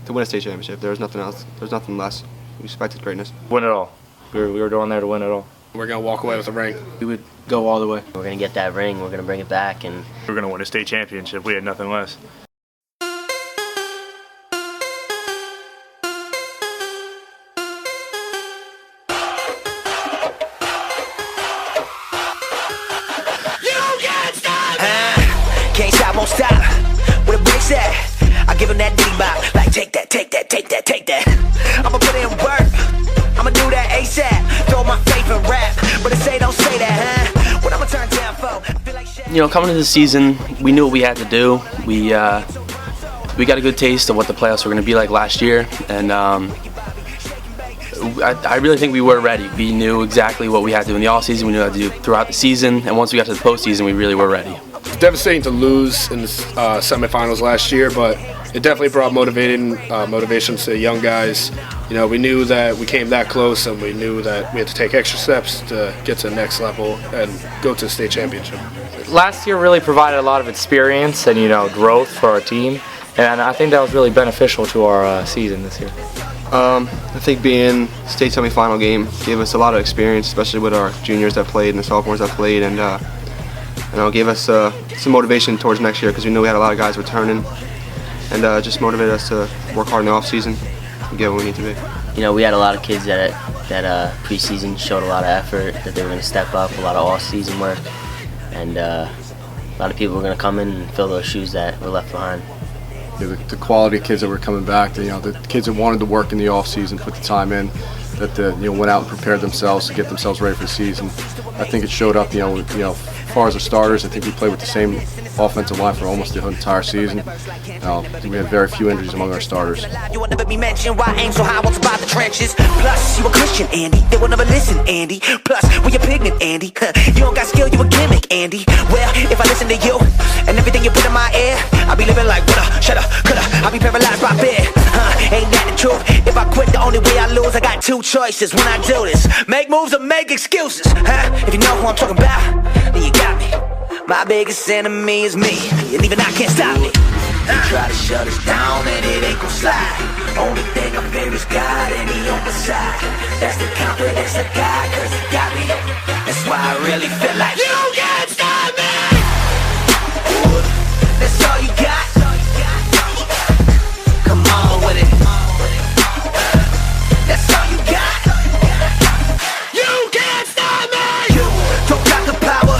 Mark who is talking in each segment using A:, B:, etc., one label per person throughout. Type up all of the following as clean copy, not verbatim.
A: to win a state championship. There was nothing else. There was nothing less. We expected greatness.
B: Win it all. We were going there to win it all.
C: We're going to walk away with a ring.
A: We would go all the way.
D: We're going to get that ring. We're going to bring it back. And
B: we're going to win a state championship. We had nothing less.
E: Can't stop, won't stop. Where the bricks at? I give him that ditty bop. Like take that, take that, take that, take that. I'ma put in work. I'ma do that ASAP. Throw my faith in rap, but it say don't say that, huh? What I'ma turn down for? Feel like shit.
F: You know, coming into the season, we knew what we had to do. We got a good taste of what the playoffs were going to be like last year, and I really think we were ready. We knew exactly what we had to do in the offseason. We knew what to do throughout the season, and once we got to the postseason, we really were ready.
C: It's devastating to lose in the semifinals last year, but it definitely brought motivation to the young guys. You know, we knew that we came that close, and we knew that we had to take extra steps to get to the next level and go to the state championship.
B: Last year really provided a lot of experience and, growth for our team, and I think that was really beneficial to our season this year.
A: I think being state semifinal game gave us a lot of experience, especially with our juniors that played and the sophomores that played, and gave us some motivation towards next year because we knew we had a lot of guys returning, and just motivated us to work hard in the off season and get where we need to be.
D: You know, we had a lot of kids that preseason showed a lot of effort, that they were going to step up, a lot of off-season work, and a lot of people were going to come in and fill those shoes that were left behind.
G: The quality of kids that were coming back, the kids that wanted to work in the off season, put the time in, that went out and prepared themselves to get themselves ready for the season. I think it showed up. As far as the starters, I think we played with the same offensive line for almost the entire season. We had very few injuries among our starters.
E: You will never be mentioned. Why aim so high? What's about the trenches? Plus, you a Christian, Andy. They will never listen, Andy. Plus, we a pigment, Andy. You don't got skill, you a gimmick, Andy. Well, if I listen to you and everything you put in my ear, I'll be living like woulda, shoulda, coulda. I'll be paralyzed by fear. Ain't that the truth? If I quit, the only way I lose. I got two choices when I do this: make moves or make excuses. If you know who I'm talking about, then you got me. My biggest enemy is me, and even I can't stop me. They try to shut us down and it ain't gon' slide. Only thing I fear is God and he on my side. That's the confidence I got, cause he got me. That's why I really feel like you can't stop me. That's all you got. Come on with it. That's all you got. You can't stop me. You don't got the power.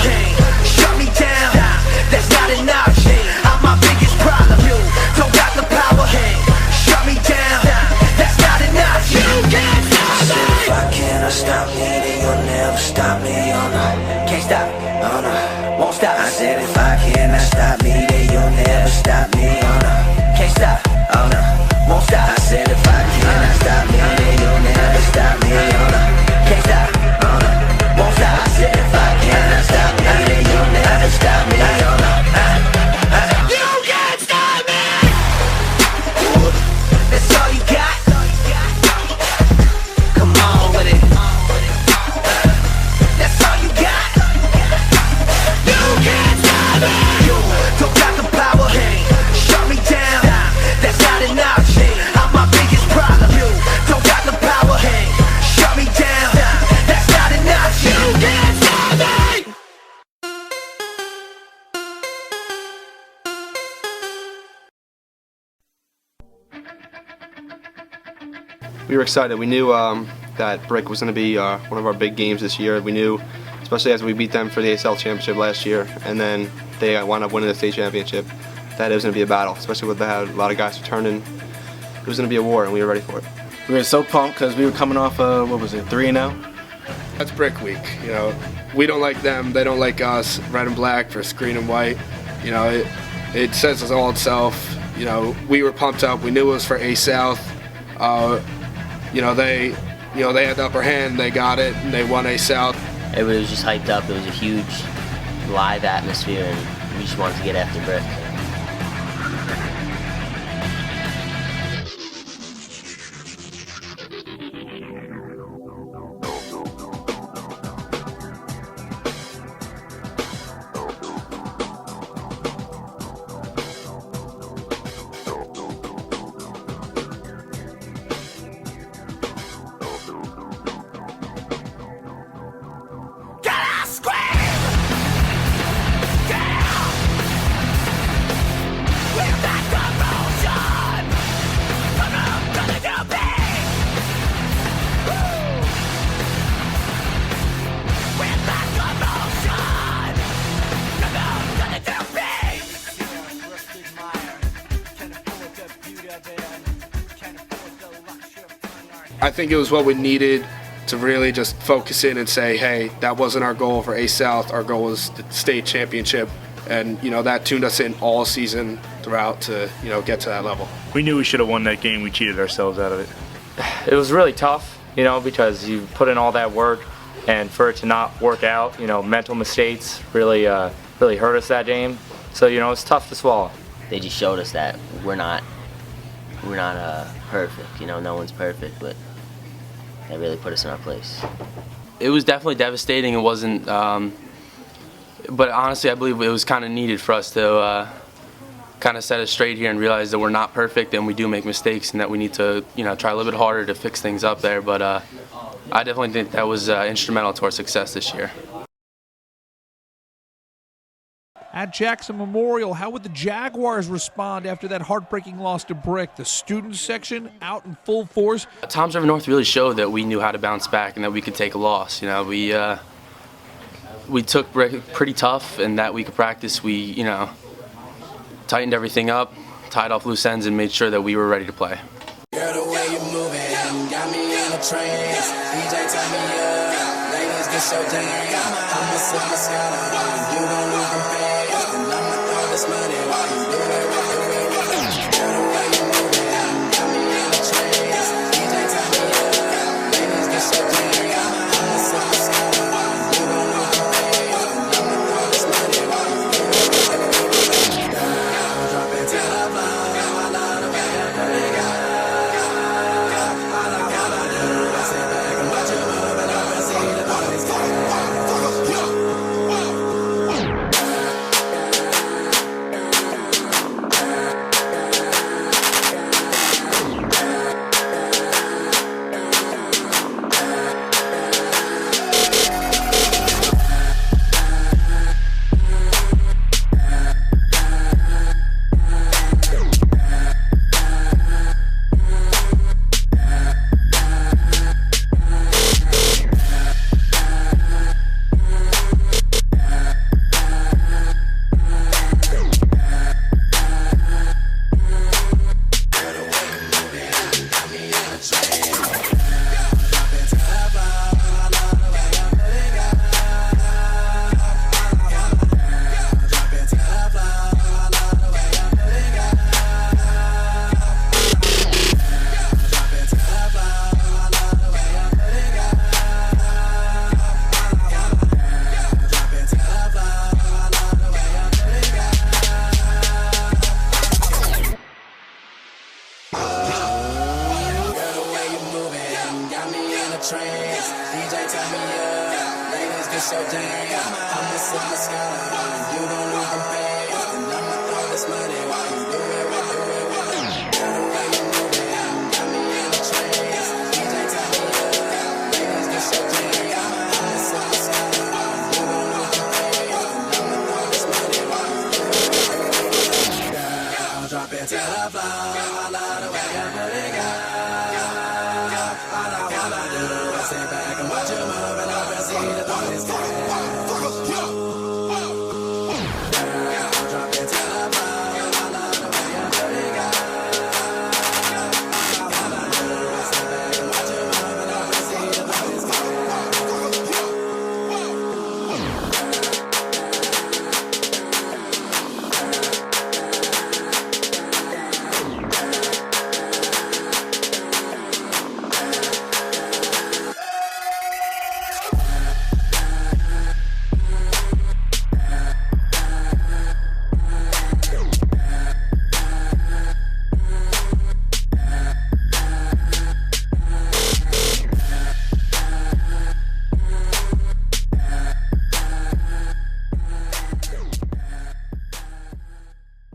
E: Shut me down. That's not enough. I'm my biggest problem. You don't got the power. Shut me down. That's not enough. You can't stop me. If I cannot stop me, then you'll never stop me. Oh no, can't stop. Oh no, won't stop. I said if I cannot stop me, then you'll never stop me. Oh no, can't stop. Oh no, won't stop. I said if I cannot stop me, then you'll never stop me. Oh no, can't stop. Oh no, won't stop. I said if I cannot stop me, then you'll never stop me. Oh no, you can't stop me. That's all you got. Come on with it. That's all you got. You can't stop me. You don't got the power. Shut me down. That's not enough. I'm my biggest problem. You don't got the power. Shut me down. That's not enough. You can't stop me.
A: We were excited. We knew that Brick was going to be one of our big games this year. We knew, especially as we beat them for the ASL championship last year, and then they wound up winning the state championship, that it was going to be a battle, especially with a lot of guys returning. It was going to be a war, and we were ready for it.
F: We were so pumped because we were coming off, 3-0?
C: That's Brick Week. We don't like them, they don't like us. Red and black versus green and white. It says it all itself. We were pumped up. We knew it was for A South. They had the upper hand. They got it, and they won A South.
D: Everybody was just hyped up. It was a huge live atmosphere, and we just wanted to get after Brick.
C: I think it was what we needed to really just focus in and say, hey, that wasn't our goal for A South. Our goal was the state championship. And, that tuned us in all season throughout to, get to that level.
H: We knew we should have won that game. We cheated ourselves out of it.
B: It was really tough, because you put in all that work, and for it to not work out, mental mistakes really hurt us that game. So, it's tough to swallow.
D: They just showed us that we're not perfect. No one's perfect, but that really put us in our place.
F: It was definitely devastating. It wasn't, but honestly, I believe it was kind of needed for us to kind of set us straight here and realize that we're not perfect and we do make mistakes and that we need to, try a little bit harder to fix things up there. But I definitely think that was instrumental to our success this year.
I: At Jackson Memorial, how would the Jaguars respond after that heartbreaking loss to Brick? The student section out in full force.
F: Toms River North really showed that we knew how to bounce back and that we could take a loss. We took Brick pretty tough, and that week of practice we, tightened everything up, tied off loose ends, and made sure that we were ready to play.
E: Girl, the way you moving got me in a trance. DJ, turn me up. Ladies, get so dance. I'm a superstar. You don't lose the pace, and I'ma throw this money while you do it. Girl, the way you moving got me in a trance. DJ, turn me up. Ladies, get so dance. I'm a superstar. You don't lose the pace, and I'ma throw this money while you do it. Girl, drop it to the floor. I love the way you put it down.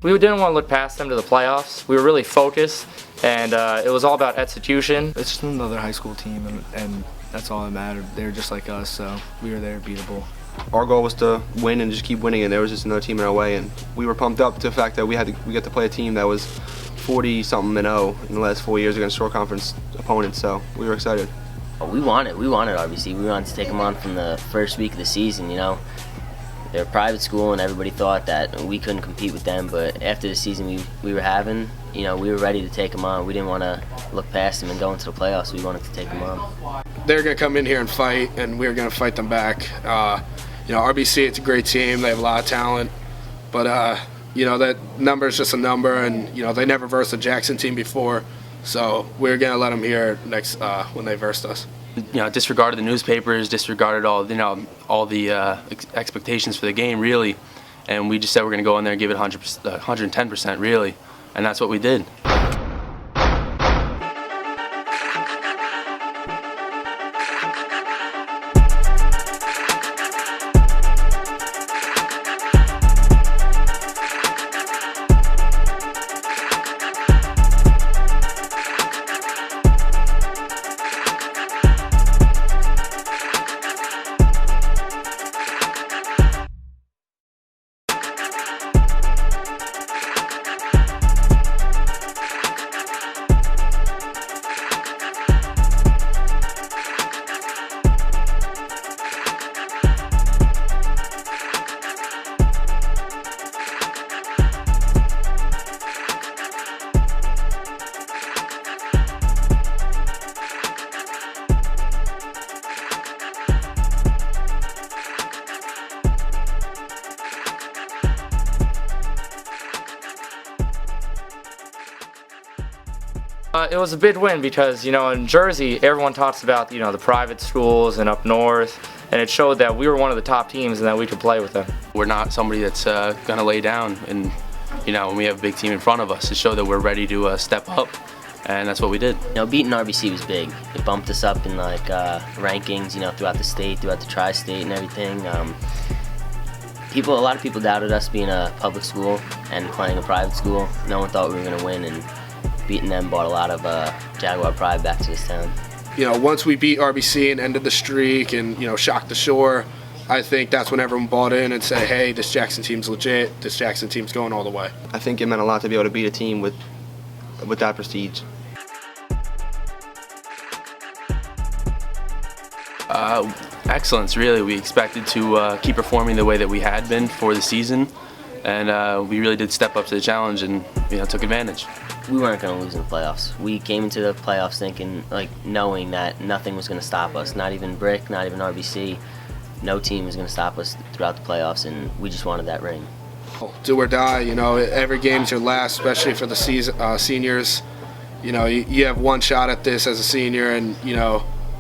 B: We didn't want to look past them to the playoffs. We were really focused, and it was all about execution.
J: It's just another high school team, and that's all that mattered. They're just like us, so we were there, beatable.
A: Our goal was to win and just keep winning, and there was just another team in our way, and we were pumped up to the fact that we got to play a team that was 40-something-0 in the last 4 years against short conference opponents, so we were excited.
D: We wanted RBC. We wanted to take them on from the first week of the season, they're a private school, and everybody thought that we couldn't compete with them. But after the season we were having, we were ready to take them on. We didn't want to look past them and go into the playoffs. We wanted to take them on.
C: They're going to come in here and fight, and we're going to fight them back. RBC, it's a great team. They have a lot of talent. But, that number is just a number, and, they never versed a Jackson team before. So we're going to let them here next when they versed us.
F: Disregarded the newspapers, disregarded all the expectations for the game, really. And we just said we're going to go in there and give it 110%, really. And that's what we did.
B: It was a big win because, in Jersey, everyone talks about, the private schools and up north, and it showed that we were one of the top teams and that we could play with them.
F: We're not somebody that's going to lay down, and, when we have a big team in front of us, to show that we're ready to step up, and that's what we did.
D: Beating RBC was big. It bumped us up in, rankings, throughout the state, throughout the tri-state and everything. A lot of people doubted us being a public school and playing a private school. No one thought we were going to win, and beating them brought a lot of Jaguar pride back to this town.
C: Once we beat RBC and ended the streak and, shocked the shore, I think that's when everyone bought in and said, hey, this Jackson team's legit, this Jackson team's going all the way.
A: I think it meant a lot to be able to beat a team with that prestige.
F: Excellence, really. We expected to keep performing the way that we had been for the season, and we really did step up to the challenge and took advantage.
D: We weren't going to lose in the playoffs. We came into the playoffs thinking, knowing that nothing was going to stop us, not even Brick, not even RBC. No team was going to stop us throughout the playoffs, and we just wanted that ring.
C: Do or die, every game's your last, especially for the seniors. You have one shot at this as a senior, and,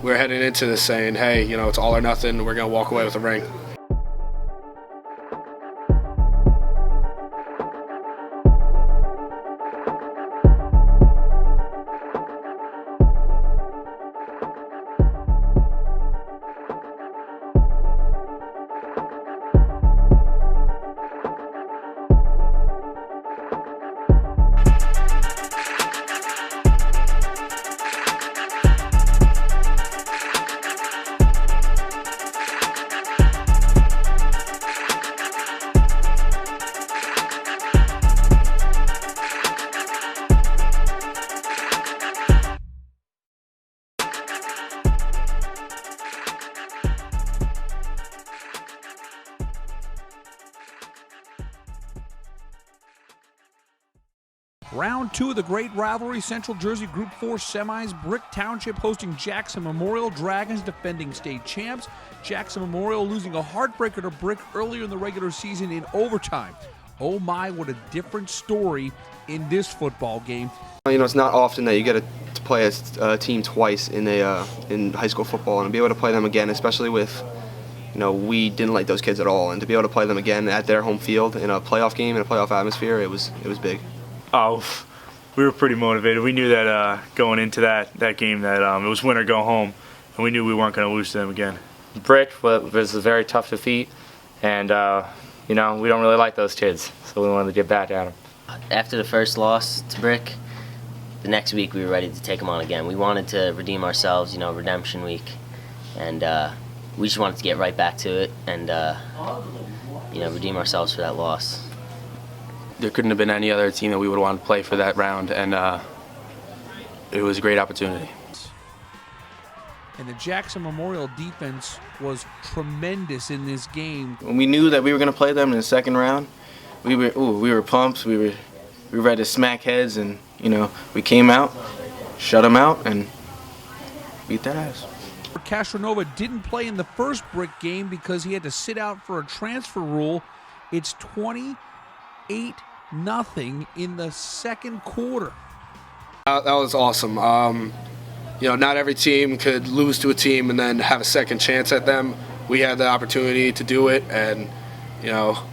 C: we're heading into this saying, hey, it's all or nothing. We're going to walk away with a ring.
I: Round 2 of the great rivalry, Central Jersey Group 4 semis. Brick Township hosting Jackson Memorial. Dragons defending state champs. Jackson Memorial losing a heartbreaker to Brick earlier in the regular season in overtime. Oh my, what a different story in this football game.
A: It's not often that you get to play a team twice in high school football, and to be able to play them again, especially with, we didn't like those kids at all, and to be able to play them again at their home field in a playoff game, in a playoff atmosphere, it was big.
H: Oh, we were pretty motivated. We knew that going into that game that it was win or go home, and we knew we weren't going to lose to them again.
B: Brick was a very tough defeat, and we don't really like those kids, so we wanted to get back at them.
D: After the first loss to Brick, the next week we were ready to take them on again. We wanted to redeem ourselves, redemption week, and we just wanted to get right back to it and redeem ourselves for that loss.
F: There couldn't have been any other team that we would want to play for that round, and it was a great opportunity.
I: And the Jackson Memorial defense was tremendous in this game.
K: When we knew that we were going to play them in the second round, we were pumped. We were ready to smack heads, and we came out, shut them out, and beat their ass.
I: Castronova didn't play in the first Brick game because he had to sit out for a transfer rule. It's 28-0 in the second quarter.
C: That was awesome. Not every team could lose to a team and then have a second chance at them. We had the opportunity to do it, and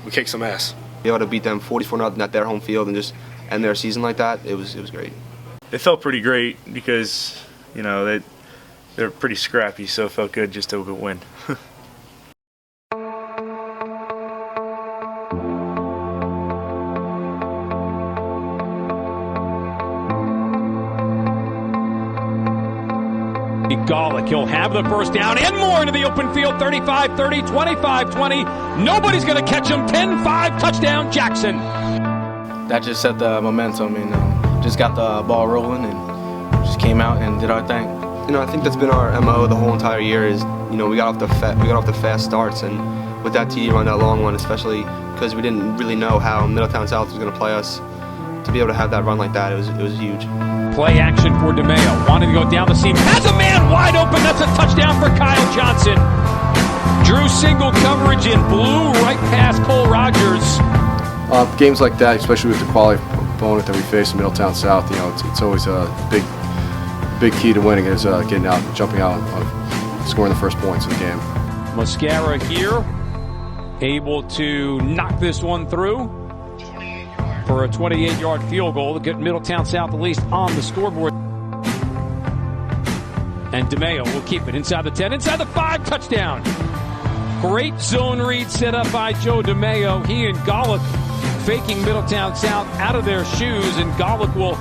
C: we kicked some ass.
A: Be able to beat them 44-0 at their home field and just end their season like that, it was great.
H: It felt pretty great because they're pretty scrappy, so it felt good just to win.
I: Golick, he'll have the first down and more into the open field. 35-30, 25-20. Nobody's going to catch him. 10-5, touchdown Jackson.
K: That just set the momentum, and just got the ball rolling, and just came out and did our thing.
A: I think that's been our MO the whole entire year. Is we got off the fast starts, and with that TD run, that long one, especially because we didn't really know how Middletown South was going to play us. To be able to have that run like that, it was huge.
I: Play action for DeMaio, wanting to go down the seam, has a man wide open. That's a touchdown for Kyle Johnson. Drew single coverage and blew right past Cole Rogers.
G: Games like that, especially with the quality opponent that we face in Middletown South, it's always a big key to winning is getting out, jumping out, scoring the first points of the game.
I: Mascara here, able to knock this one through for a 28-yard field goal to get Middletown South at least on the scoreboard. And DeMaio will keep it inside the 10, inside the 5, touchdown. Great zone read set up by Joe DeMaio. He and Golick faking Middletown South out of their shoes, and Golick will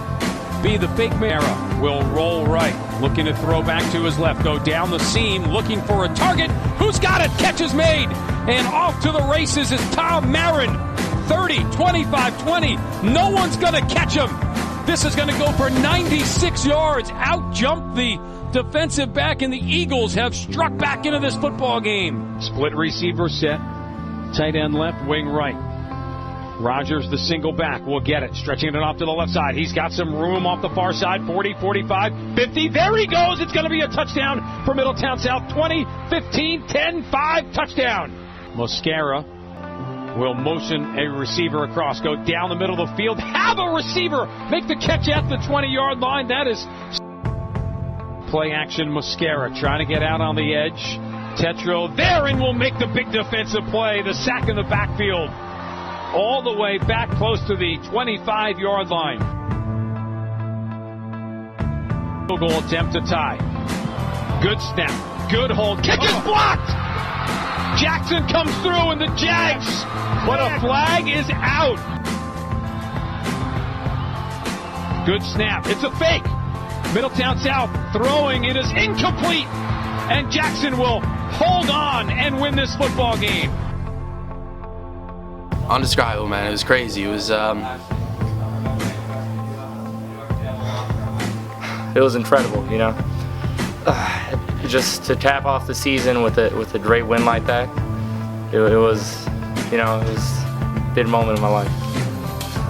I: be the fake man. Will roll right, looking to throw back to his left, go down the seam, looking for a target. Who's got it? Catch is made, and off to the races is Tom Marin. 30, 25, 20. No one's going to catch him. This is going to go for 96 yards. Out jumped the defensive back, and the Eagles have struck back into this football game. Split receiver set. Tight end left, wing right. Rogers, the single back, will get it. Stretching it off to the left side. He's got some room off the far side. 40, 45, 50. There he goes. It's going to be a touchdown for Middletown South. 20, 15, 10, 5. Touchdown. Mascara will motion a receiver across. Go down the middle of the field. Have a receiver make the catch at the 20-yard line. That is play action. Mascara trying to get out on the edge. Tetro there and will make the big defensive play. The sack in the backfield. All the way back close to the 25-yard line. Field goal attempt to tie. Good snap. Good hold. Kick is blocked. Jackson comes through and the Jags. But a flag is out. Good snap. It's a fake. Middletown South throwing. It is incomplete. And Jackson will hold on and win this football game.
F: Undescribable, man. It was crazy. It was
B: incredible, just to tap off the season with a great win like that. It was a big moment in my life.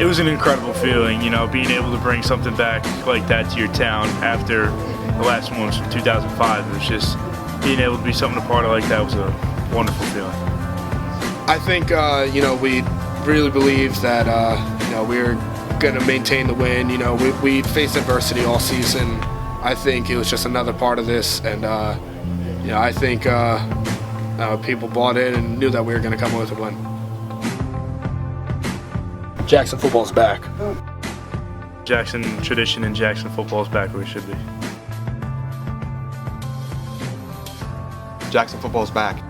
H: It was an incredible feeling, being able to bring something back like that to your town after the last one was from 2005. It was just being able to be something a part of like that was a wonderful feeling.
C: I think, we really believed that, we were going to maintain the win. We faced adversity all season. I think it was just another part of this, and, I think people bought in and knew that we were going to come with a win.
L: Jackson football's back.
H: Jackson tradition and Jackson football is back where we should be.
A: Jackson football's back.